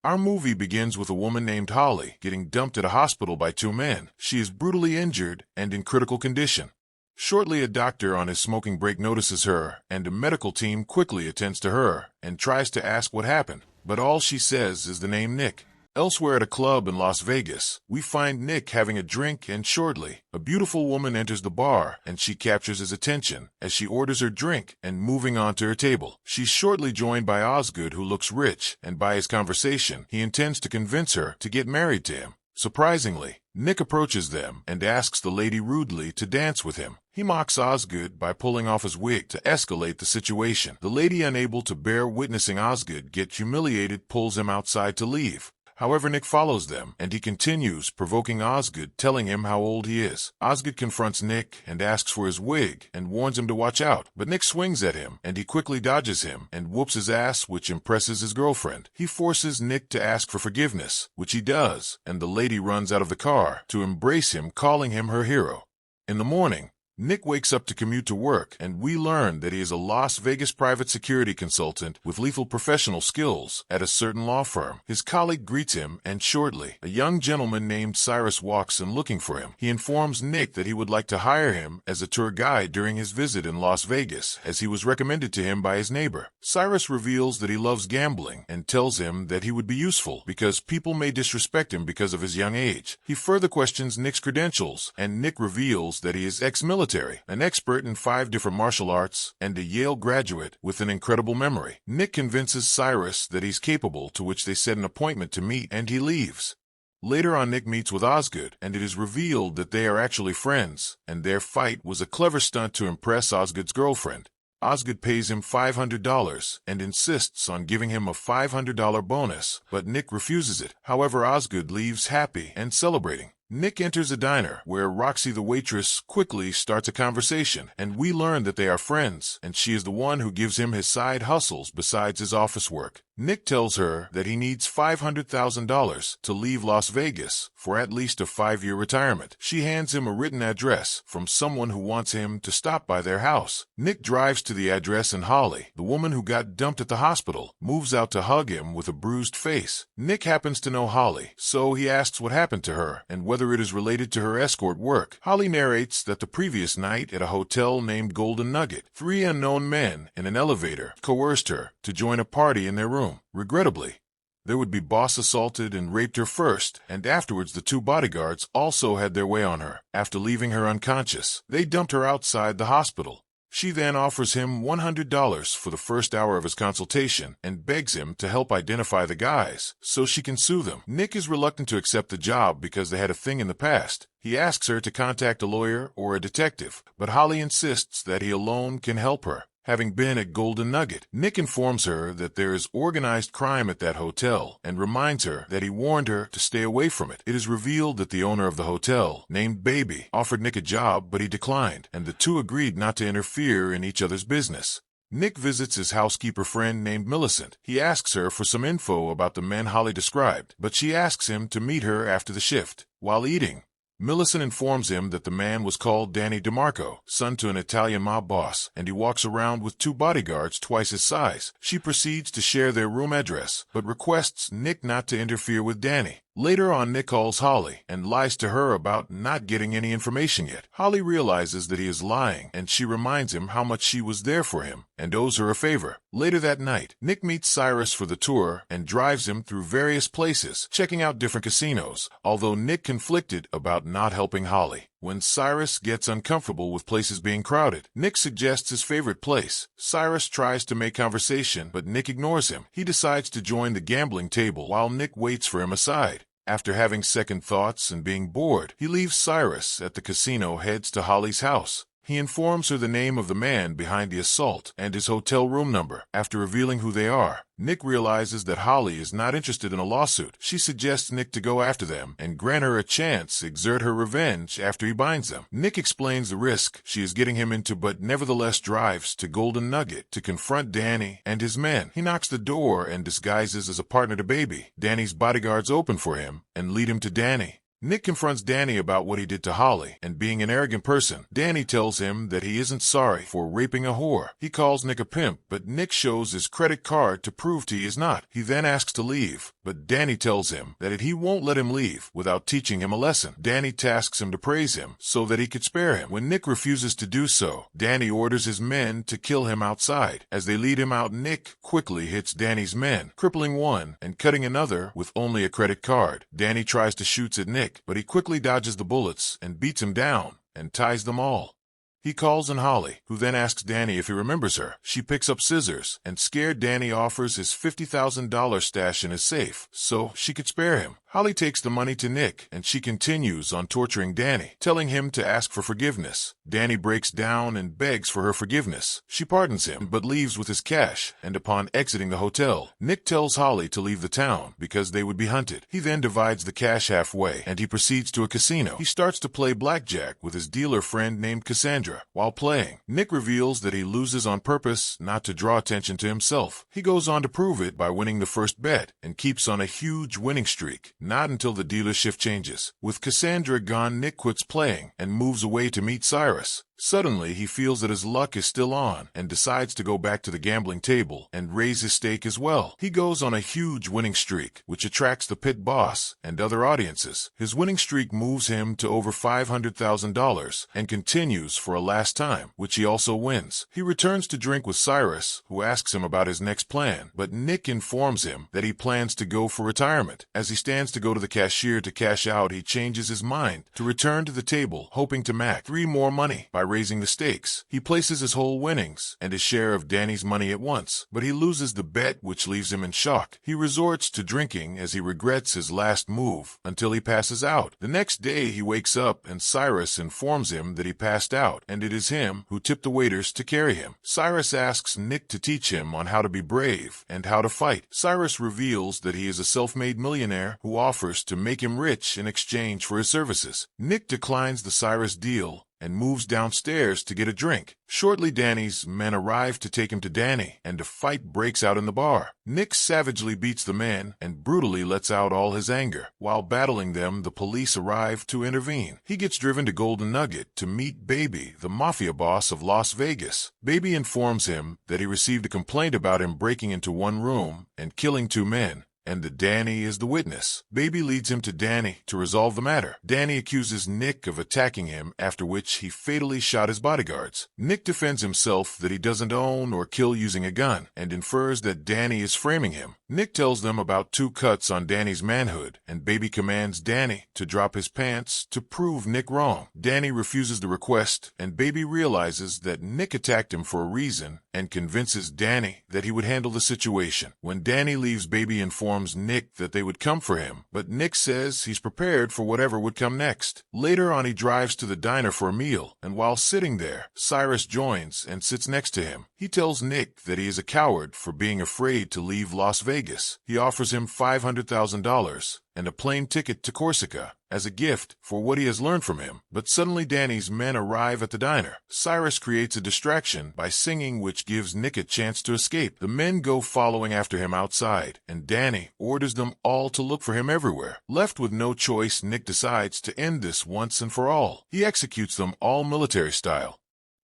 Our movie begins with a woman named Holly getting dumped at a hospital by two men. She is brutally injured and in critical condition. Shortly, a doctor on his smoking break notices her, and a medical team quickly attends to her and tries to ask what happened, but all she says is the name Nick. Elsewhere at a club in Las Vegas, we find Nick having a drink, and shortly, a beautiful woman enters the bar and she captures his attention as she orders her drink and moving on to her table. She's shortly joined by Osgood, who looks rich, and by his conversation, he intends to convince her to get married to him. Surprisingly, Nick approaches them and asks the lady rudely to dance with him. He mocks Osgood by pulling off his wig to escalate the situation. The lady, unable to bear witnessing Osgood get humiliated, pulls him outside to leave. However, Nick follows them, and he continues, provoking Osgood, telling him how old he is. Osgood confronts Nick and asks for his wig and warns him to watch out, but Nick swings at him, and he quickly dodges him and whoops his ass, which impresses his girlfriend. He forces Nick to ask for forgiveness, which he does, and the lady runs out of the car to embrace him, calling him her hero. In the morning, Nick wakes up to commute to work, and we learn that he is a Las Vegas private security consultant with lethal professional skills at a certain law firm. His colleague greets him, and shortly, a young gentleman named Cyrus walks in looking for him. He informs Nick that he would like to hire him as a tour guide during his visit in Las Vegas, as he was recommended to him by his neighbor. Cyrus reveals that he loves gambling and tells him that he would be useful because people may disrespect him because of his young age. He further questions Nick's credentials, and Nick reveals that he is ex-military, an expert in 5 different martial arts, and a Yale graduate with an incredible memory. Nick convinces Cyrus that he's capable, to which they set an appointment to meet, and he leaves. Later on, Nick meets with Osgood, and it is revealed that they are actually friends, and their fight was a clever stunt to impress Osgood's girlfriend. Osgood pays him $500 and insists on giving him a $500 bonus, but Nick refuses it. However, Osgood leaves happy and celebrating. Nick enters a diner where Roxy, the waitress, quickly starts a conversation, and we learn that they are friends, and she is the one who gives him his side hustles besides his office work. Nick tells her that he needs $500,000 to leave Las Vegas for at least a 5-year retirement. She hands him a written address from someone who wants him to stop by their house. Nick drives to the address, and Holly, the woman who got dumped at the hospital, moves out to hug him with a bruised face. Nick happens to know Holly, so he asks what happened to her and whether it is related to her escort work. Holly narrates that the previous night at a hotel named Golden Nugget, 3 unknown men in an elevator coerced her to join a party in their room. Regrettably, there would be boss assaulted and raped her first, and afterwards the 2 bodyguards also had their way on her. After leaving her unconscious, they dumped her outside the hospital. She then offers him $100 for the first hour of his consultation and begs him to help identify the guys so she can sue them. Nick is reluctant to accept the job because they had a thing in the past. He asks her to contact a lawyer or a detective, but Holly insists that he alone can help her. Having been at Golden Nugget, Nick informs her that there is organized crime at that hotel and reminds her that he warned her to stay away from it. It is revealed that the owner of the hotel, named Baby, offered Nick a job, but he declined, and the two agreed not to interfere in each other's business. Nick visits his housekeeper friend named Millicent. He asks her for some info about the men Holly described, but she asks him to meet her after the shift. While eating, Millicent informs him that the man was called Danny DeMarco, son to an Italian mob boss, and he walks around with 2 bodyguards twice his size. She proceeds to share their room address, but requests Nick not to interfere with Danny. Later on, Nick calls Holly and lies to her about not getting any information yet. Holly realizes that he is lying, and she reminds him how much she was there for him and owes her a favor. Later that night, Nick meets Cyrus for the tour and drives him through various places, checking out different casinos, although Nick conflicted about not helping Holly. When Cyrus gets uncomfortable with places being crowded, Nick suggests his favorite place. Cyrus tries to make conversation, but Nick ignores him. He decides to join the gambling table while Nick waits for him aside. After having second thoughts and being bored, he leaves Cyrus at the casino, heads to Holly's house. He informs her the name of the man behind the assault and his hotel room number. After revealing who they are, Nick realizes that Holly is not interested in a lawsuit. She suggests Nick to go after them and grant her a chance to exert her revenge after he binds them. Nick explains the risk she is getting him into, but nevertheless drives to Golden Nugget to confront Danny and his men. He knocks the door and disguises as a partner to Baby. Danny's bodyguards open for him and lead him to Danny. Nick confronts Danny about what he did to Holly, and being an arrogant person, Danny tells him that he isn't sorry for raping a whore. He calls Nick a pimp, but Nick shows his credit card to prove he is not. He then asks to leave, but Danny tells him that he won't let him leave without teaching him a lesson. Danny tasks him to praise him so that he could spare him. When Nick refuses to do so, Danny orders his men to kill him outside. As they lead him out, Nick quickly hits Danny's men, crippling one and cutting another with only a credit card. Danny tries to shoot at Nick, but he quickly dodges the bullets and beats him down and ties them all. He calls on Holly, who then asks Danny if he remembers her. She picks up scissors, and scared Danny offers his $50,000 stash in his safe so she could spare him. Holly takes the money to Nick, and she continues on torturing Danny, telling him to ask for forgiveness. Danny breaks down and begs for her forgiveness. She pardons him, but leaves with his cash, and upon exiting the hotel, Nick tells Holly to leave the town because they would be hunted. He then divides the cash halfway, and he proceeds to a casino. He starts to play blackjack with his dealer friend named Cassandra. While playing, Nick reveals that he loses on purpose not to draw attention to himself. He goes on to prove it by winning the first bet, and keeps on a huge winning streak. Not until the dealer shift changes. With Cassandra gone, Nick quits playing and moves away to meet Cyrus. Suddenly, he feels that his luck is still on and decides to go back to the gambling table and raise his stake as well. He goes on a huge winning streak, which attracts the pit boss and other audiences. His winning streak moves him to over $500,000 and continues for a last time, which he also wins. He returns to drink with Cyrus, who asks him about his next plan, but Nick informs him that he plans to go for retirement. As he stands to go to the cashier to cash out, he changes his mind to return to the table, hoping to make 3 more money by raising the stakes. He places his whole winnings and his share of Danny's money at once, but he loses the bet, which leaves him in shock. He resorts to drinking as he regrets his last move until he passes out. The next day, he wakes up and Cyrus informs him that he passed out, and it is him who tipped the waiters to carry him. Cyrus asks Nick to teach him on how to be brave and how to fight. Cyrus reveals that he is a self-made millionaire who offers to make him rich in exchange for his services. Nick declines the Cyrus deal and moves downstairs to get a drink. Shortly, Danny's men arrive to take him to Danny, and a fight breaks out in the bar. Nick savagely beats the men and brutally lets out all his anger. While battling them, the police arrive to intervene. He gets driven to Golden Nugget to meet Baby, the mafia boss of Las Vegas. Baby informs him that he received a complaint about him breaking into one room and killing 2 men, and that Danny is the witness. Baby leads him to Danny to resolve the matter. Danny accuses Nick of attacking him, after which he fatally shot his bodyguards. Nick defends himself that he doesn't own or kill using a gun, and infers that Danny is framing him. Nick tells them about 2 cuts on Danny's manhood, and Baby commands Danny to drop his pants to prove Nick wrong. Danny refuses the request, and Baby realizes that Nick attacked him for a reason and convinces Danny that he would handle the situation. When Danny leaves, Baby informs Nick that they would come for him, but Nick says he's prepared for whatever would come next. Later on, he drives to the diner for a meal, and while sitting there, Cyrus joins and sits next to him. He tells Nick that he is a coward for being afraid to leave Las Vegas. He offers him $500,000 and a plane ticket to Corsica as a gift for what he has learned from him. But suddenly, Danny's men arrive at the diner. Cyrus creates a distraction by singing, which gives Nick a chance to escape. The men go following after him outside, and Danny orders them all to look for him everywhere. Left with no choice, Nick decides to end this once and for all. He executes them all military style.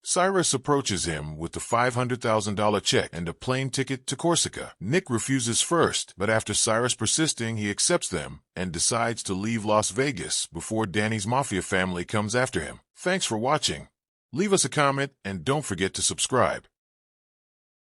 Cyrus approaches him with the $500,000 check and a plane ticket to Corsica. Nick refuses first, but after Cyrus persisting, he accepts them and decides to leave Las Vegas before Danny's mafia family comes after him. Thanks for watching. Leave us a comment and don't forget to subscribe.